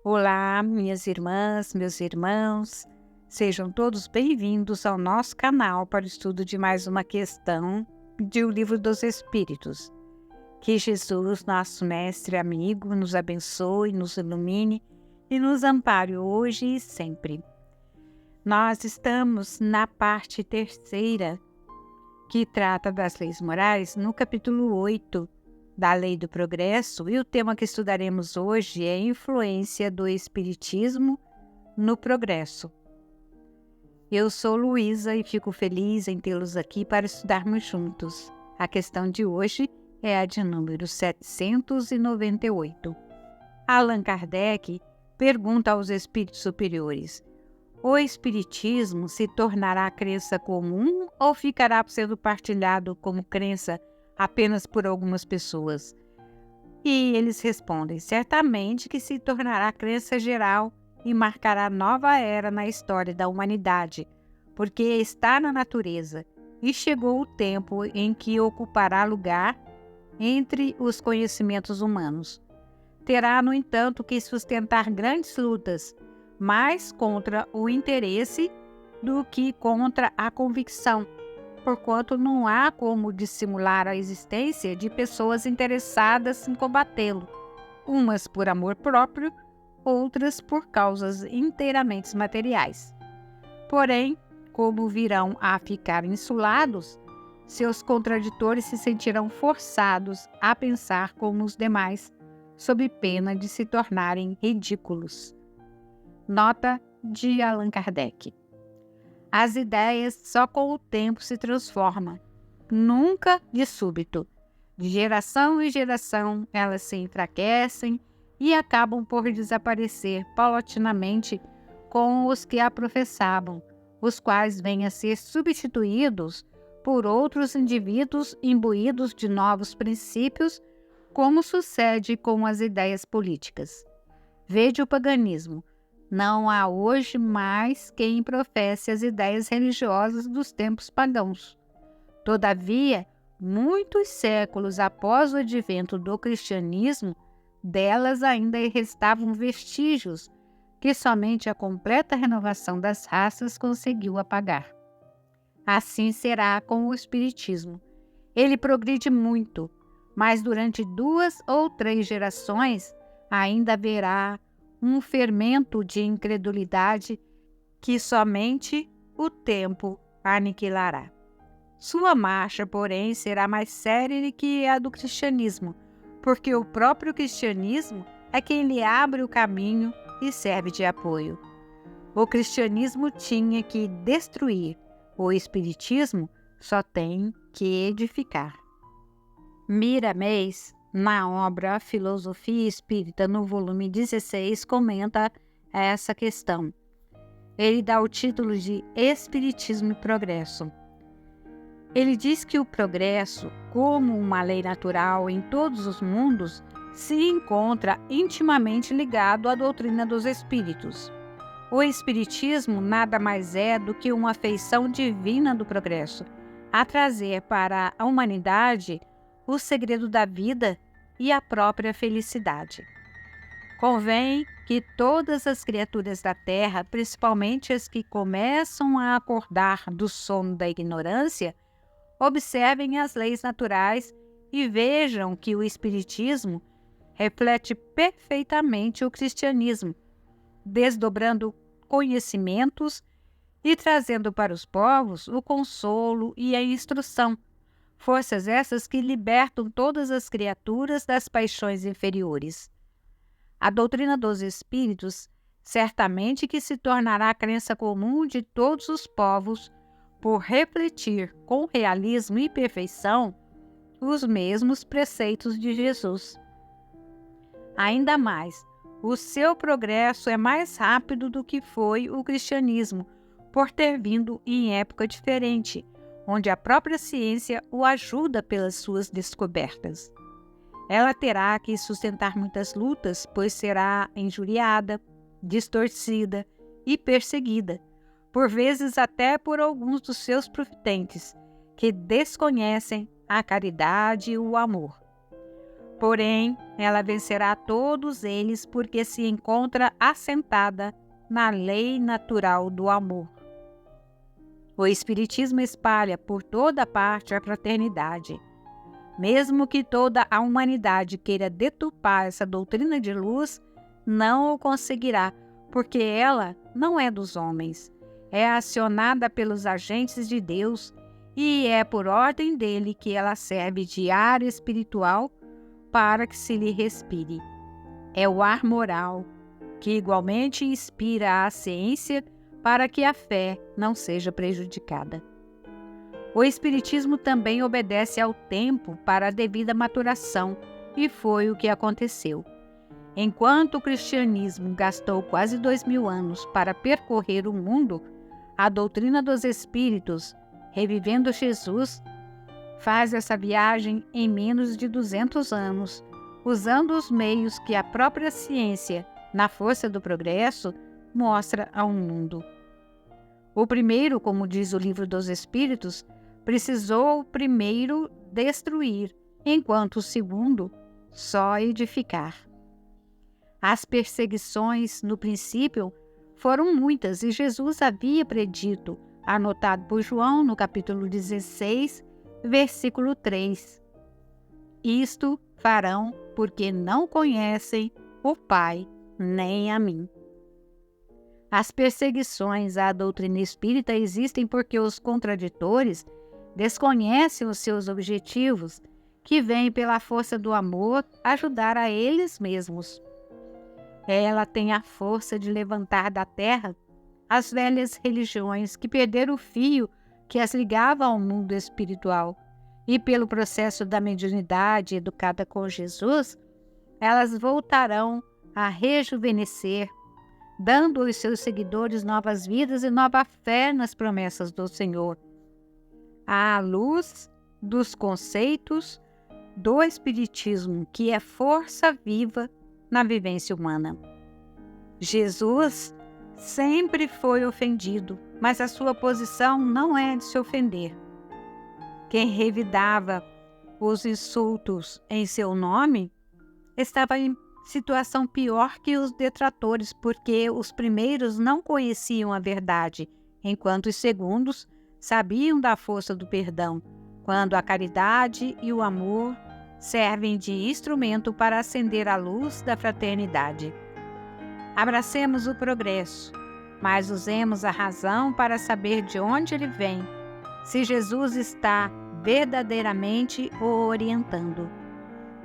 Olá, minhas irmãs, meus irmãos, sejam todos bem-vindos ao nosso canal para o estudo de mais uma questão do Livro dos Espíritos. Que Jesus, nosso mestre e amigo, nos abençoe, nos ilumine e nos ampare hoje e sempre. Nós estamos na parte terceira, que trata das leis morais, no capítulo 8 da Lei do Progresso, e o tema que estudaremos hoje é a influência do Espiritismo no progresso. Eu sou Luísa e fico feliz em tê-los aqui para estudarmos juntos. A questão de hoje é a de número 798. Allan Kardec pergunta aos espíritos superiores: o Espiritismo se tornará crença comum ou ficará sendo partilhado como crença apenas por algumas pessoas? E eles respondem: certamente que se tornará crença geral e marcará nova era na história da humanidade, porque está na natureza e chegou o tempo em que ocupará lugar entre os conhecimentos humanos. Terá, no entanto, que sustentar grandes lutas, mais contra o interesse do que contra a convicção, porquanto não há como dissimular a existência de pessoas interessadas em combatê-lo, umas por amor próprio, outras por causas inteiramente materiais. Porém, como virão a ficar insulados, seus contraditores se sentirão forçados a pensar como os demais, sob pena de se tornarem ridículos. Nota de Allan Kardec. As ideias só com o tempo se transformam, nunca de súbito. De geração em geração, elas se enfraquecem e acabam por desaparecer paulatinamente com os que a professavam, os quais vêm a ser substituídos por outros indivíduos imbuídos de novos princípios, como sucede com as ideias políticas. Vede o paganismo. Não há hoje mais quem professe as ideias religiosas dos tempos pagãos. Todavia, muitos séculos após o advento do cristianismo, delas ainda restavam vestígios que somente a completa renovação das raças conseguiu apagar. Assim será com o Espiritismo. Ele progride muito, mas durante 2 ou 3 gerações ainda haverá um fermento de incredulidade que somente o tempo aniquilará. Sua marcha, porém, será mais célere que a do cristianismo, porque o próprio cristianismo é quem lhe abre o caminho e serve de apoio. O cristianismo tinha que destruir, o espiritismo só tem que edificar. Miramês, na obra A Filosofia Espírita, no volume 16, comenta essa questão. Ele dá o título de Espiritismo e Progresso. Ele diz que o progresso, como uma lei natural em todos os mundos, se encontra intimamente ligado à doutrina dos espíritos. O espiritismo nada mais é do que uma feição divina do progresso, a trazer para a humanidade o segredo da vida e a própria felicidade. Convém que todas as criaturas da Terra, principalmente as que começam a acordar do sono da ignorância, observem as leis naturais e vejam que o Espiritismo reflete perfeitamente o cristianismo, desdobrando conhecimentos e trazendo para os povos o consolo e a instrução, forças essas que libertam todas as criaturas das paixões inferiores. A doutrina dos espíritos certamente que se tornará a crença comum de todos os povos por refletir com realismo e perfeição os mesmos preceitos de Jesus. Ainda mais, o seu progresso é mais rápido do que foi o cristianismo, por ter vindo em época diferente, onde a própria ciência o ajuda pelas suas descobertas. Ela terá que sustentar muitas lutas, pois será injuriada, distorcida e perseguida, por vezes até por alguns dos seus profitentes, que desconhecem a caridade e o amor. Porém, ela vencerá todos eles porque se encontra assentada na lei natural do amor. O Espiritismo espalha por toda parte a fraternidade. Mesmo que toda a humanidade queira deturpar essa doutrina de luz, não o conseguirá, porque ela não é dos homens. É acionada pelos agentes de Deus e é por ordem dele que ela serve de ar espiritual para que se lhe respire. É o ar moral, que igualmente inspira a ciência para que a fé não seja prejudicada. O Espiritismo também obedece ao tempo para a devida maturação, e foi o que aconteceu. Enquanto o cristianismo gastou quase 2000 anos para percorrer o mundo, a doutrina dos Espíritos, revivendo Jesus, faz essa viagem em menos de 200 anos, usando os meios que a própria ciência, na força do progresso, mostra ao mundo. O primeiro, como diz o Livro dos Espíritos, precisou primeiro destruir, enquanto o segundo só edificar. As perseguições, no princípio, foram muitas e Jesus havia predito, anotado por João no capítulo 16, versículo 3. Isto farão porque não conhecem o Pai nem a mim. As perseguições à doutrina espírita existem porque os contraditores desconhecem os seus objetivos, que vêm pela força do amor ajudar a eles mesmos. Ela tem a força de levantar da terra as velhas religiões que perderam o fio que as ligava ao mundo espiritual, e pelo processo da mediunidade educada com Jesus, elas voltarão a rejuvenescer, dando aos seus seguidores novas vidas e nova fé nas promessas do Senhor, à luz dos conceitos do Espiritismo, que é força viva na vivência humana. Jesus sempre foi ofendido, mas a sua posição não é de se ofender. Quem revidava os insultos em seu nome estava em situação pior que os detratores, porque os primeiros não conheciam a verdade, enquanto os segundos sabiam da força do perdão, quando a caridade e o amor servem de instrumento para acender a luz da fraternidade. Abracemos o progresso, mas usemos a razão para saber de onde ele vem, se Jesus está verdadeiramente o orientando.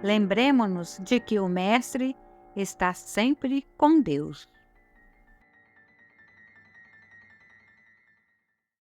Lembremo-nos de que o Mestre está sempre com Deus.